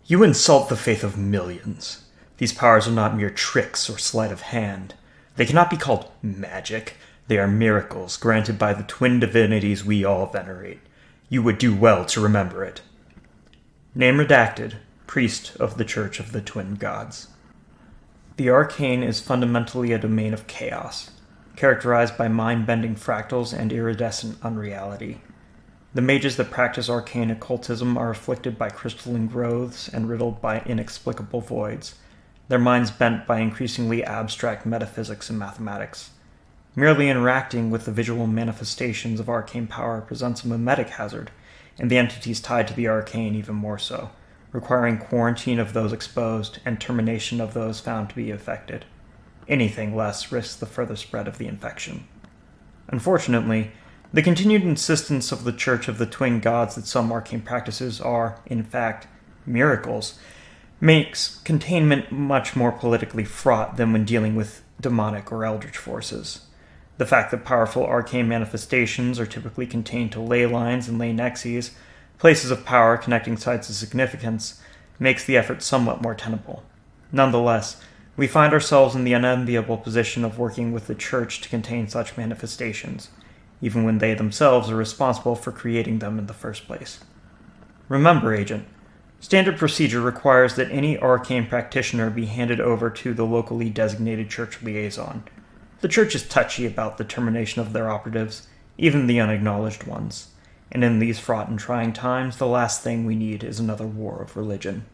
You insult the faith of millions. These powers are not mere tricks or sleight of hand. They cannot be called magic. They are miracles granted by the twin divinities we all venerate. You would do well to remember it. Name redacted, priest of the Church of the Twin Gods. The Arcane is fundamentally a domain of chaos, characterized by mind-bending fractals and iridescent unreality. The mages that practice arcane occultism are afflicted by crystalline growths and riddled by inexplicable voids, their minds bent by increasingly abstract metaphysics and mathematics. Merely interacting with the visual manifestations of arcane power presents a mimetic hazard, and the entities tied to the arcane even more so, requiring quarantine of those exposed and termination of those found to be affected. Anything less risks the further spread of the infection. Unfortunately, the continued insistence of the Church of the Twin Gods that some arcane practices are, in fact, miracles, makes containment much more politically fraught than when dealing with demonic or eldritch forces. The fact that powerful arcane manifestations are typically contained to ley lines and ley nexes, places of power connecting sites of significance, makes the effort somewhat more tenable. Nonetheless, we find ourselves in the unenviable position of working with the Church to contain such manifestations, even when they themselves are responsible for creating them in the first place. Remember, Agent, standard procedure requires that any arcane practitioner be handed over to the locally designated Church liaison. The Church is touchy about the termination of their operatives, even the unacknowledged ones, and in these fraught and trying times, the last thing we need is another war of religion.